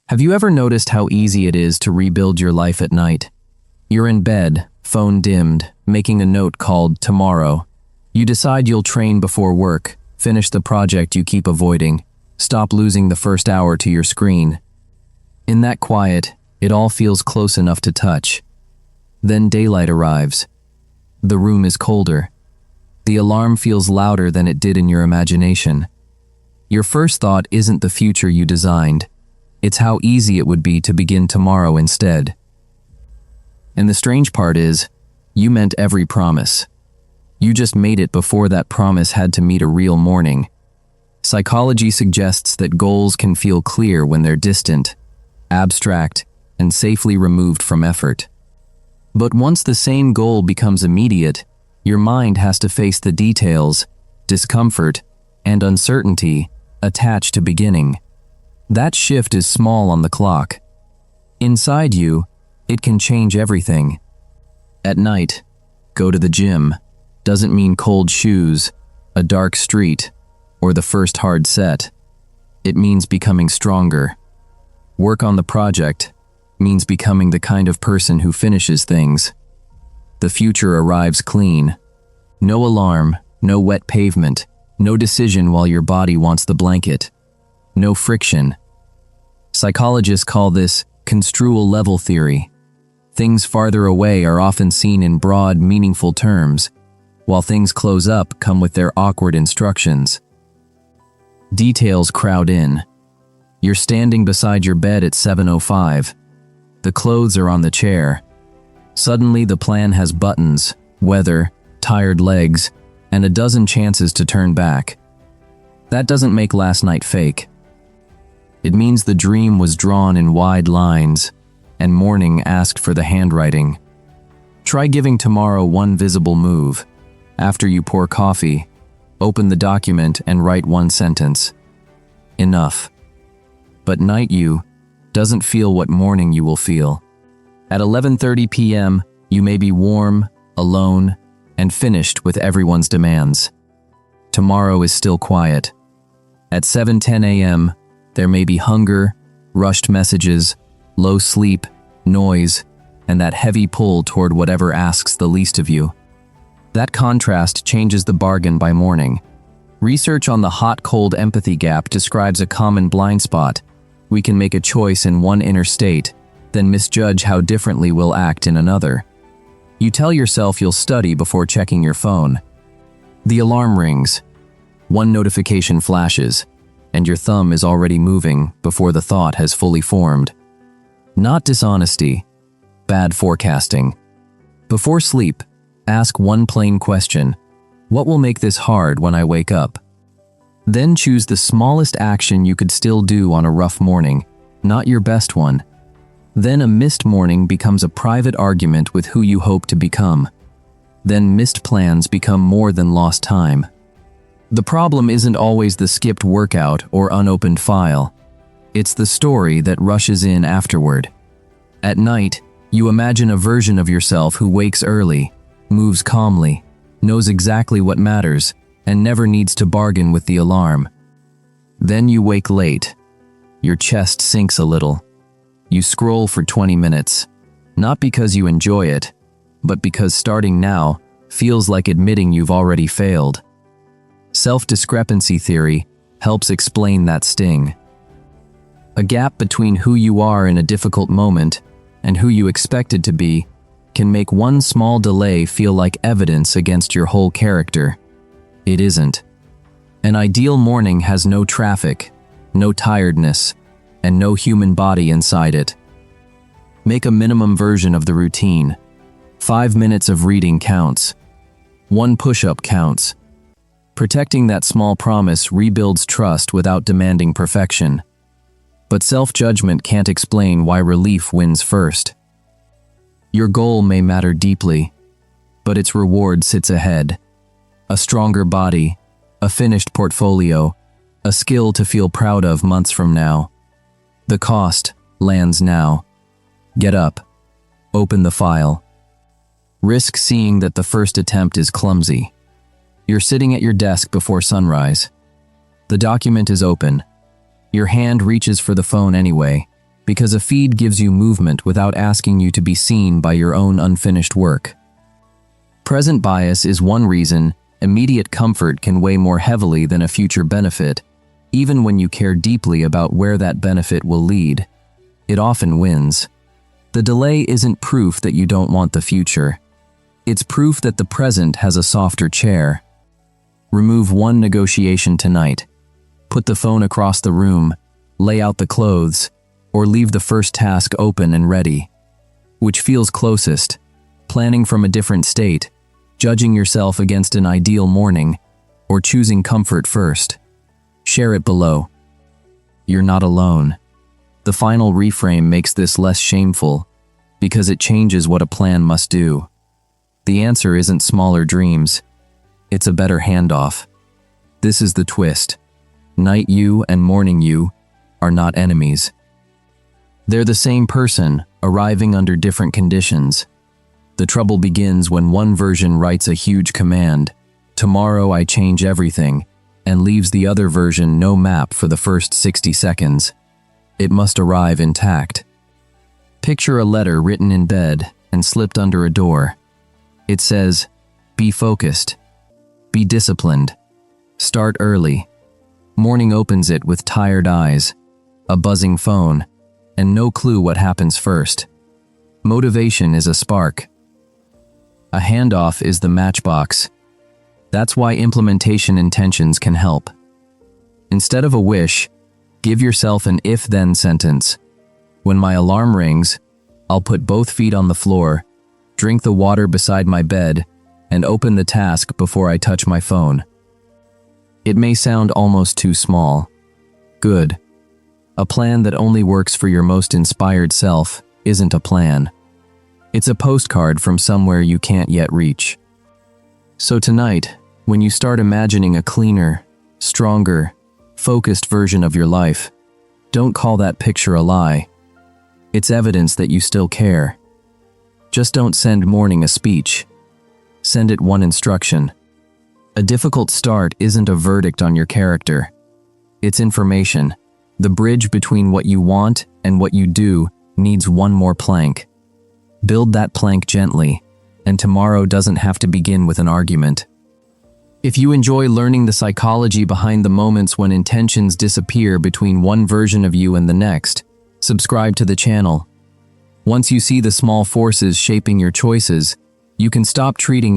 Have you ever noticed how easy it is to rebuild your life at night? You're in bed, phone dimmed, making a note called tomorrow. You decide you'll train before work, finish the project you keep avoiding, stop losing the first hour to your screen. In that quiet, it all feels close enough to touch. Then daylight arrives. The room is colder. The alarm feels louder than it did in your imagination. Your first thought isn't the future you designed. It's how easy it would be to begin tomorrow instead. And the strange part is, you meant every promise. You just made it before that promise had to meet a real morning. Psychology suggests that goals can feel clear when they're distant, abstract, and safely removed from effort. But once the same goal becomes immediate, your mind has to face the details, discomfort, and uncertainty attached to beginning. That shift is small on the clock. Inside you, it can change everything. At night, go to the gym doesn't mean cold shoes, a dark street, or the first hard set. It means becoming stronger. Work on the project means becoming the kind of person who finishes things. The future arrives clean. No alarm, no wet pavement, no decision while your body wants the blanket. No friction. Psychologists call this construal level theory. Things farther away are often seen in broad, meaningful terms, while things close up come with their awkward instructions. Details crowd in. You're standing beside your bed at 7:05. The clothes are on the chair. Suddenly the plan has buttons, weather, tired legs, and a dozen chances to turn back. That doesn't make last night fake. It means the dream was drawn in wide lines, and morning asked for the handwriting. Try giving tomorrow one visible move. After you pour coffee, open the document and write one sentence. Enough. But night you doesn't feel what morning you will feel. At 11:30 p.m., you may be warm, alone, and finished with everyone's demands. Tomorrow is still quiet. At 7:10 a.m., there may be hunger, rushed messages, low sleep, noise, and that heavy pull toward whatever asks the least of you. That contrast changes the bargain by morning. Research on the hot-cold empathy gap describes a common blind spot. We can make a choice in one inner state, then misjudge how differently we'll act in another. You tell yourself you'll study before checking your phone. The alarm rings. One notification flashes, and your thumb is already moving before the thought has fully formed. Not dishonesty, bad forecasting. Before sleep, ask one plain question: what will make this hard when I wake up? Then choose the smallest action you could still do on a rough morning, not your best one. Then a missed morning becomes a private argument with who you hope to become. Then missed plans become more than lost time. The problem isn't always the skipped workout or unopened file. It's the story that rushes in afterward. At night, you imagine a version of yourself who wakes early, moves calmly, knows exactly what matters, and never needs to bargain with the alarm. Then you wake late. Your chest sinks a little. You scroll for 20 minutes, not because you enjoy it, but because starting now feels like admitting you've already failed. Self-discrepancy theory helps explain that sting. A gap between who you are in a difficult moment and who you expected to be can make one small delay feel like evidence against your whole character. It isn't. An ideal morning has no traffic, no tiredness, and no human body inside it. Make a minimum version of the routine. 5 minutes of reading counts. 1 push-up counts. Protecting that small promise rebuilds trust without demanding perfection. But self-judgment can't explain why relief wins first. Your goal may matter deeply, but its reward sits ahead. A stronger body, a finished portfolio, a skill to feel proud of months from now. The cost lands now. Get up. Open the file. Risk seeing that the first attempt is clumsy. You're sitting at your desk before sunrise. The document is open. Your hand reaches for the phone anyway, because a feed gives you movement without asking you to be seen by your own unfinished work. Present bias is one reason immediate comfort can weigh more heavily than a future benefit, even when you care deeply about where that benefit will lead. It often wins. The delay isn't proof that you don't want the future. It's proof that the present has a softer chair. Remove one negotiation tonight. Put the phone across the room, lay out the clothes, or leave the first task open and ready. Which feels closest? Planning from a different state, judging yourself against an ideal morning, or choosing comfort first? Share it below. You're not alone. The final reframe makes this less shameful because it changes what a plan must do. The answer isn't smaller dreams. It's a better handoff. This is the twist. Night you and morning you are not enemies. They're the same person, arriving under different conditions. The trouble begins when one version writes a huge command, "Tomorrow I change everything," and leaves the other version no map for the first 60 seconds. It must arrive intact. Picture a letter written in bed and slipped under a door. It says, "Be focused. Be disciplined. Start early." Morning opens it with tired eyes, a buzzing phone, and no clue what happens first. Motivation is a spark. A handoff is the matchbox. That's why implementation intentions can help. Instead of a wish, give yourself an if-then sentence. When my alarm rings, I'll put both feet on the floor, drink the water beside my bed, and open the task before I touch my phone. It may sound almost too small. Good. A plan that only works for your most inspired self isn't a plan. It's a postcard from somewhere you can't yet reach. So tonight, when you start imagining a cleaner, stronger, focused version of your life, don't call that picture a lie. It's evidence that you still care. Just don't send morning a speech. Send it one instruction. A difficult start isn't a verdict on your character. It's information. The bridge between what you want and what you do needs one more plank. Build that plank gently, and tomorrow doesn't have to begin with an argument. If you enjoy learning the psychology behind the moments when intentions disappear between one version of you and the next, subscribe to the channel. Once you see the small forces shaping your choices, you can stop treating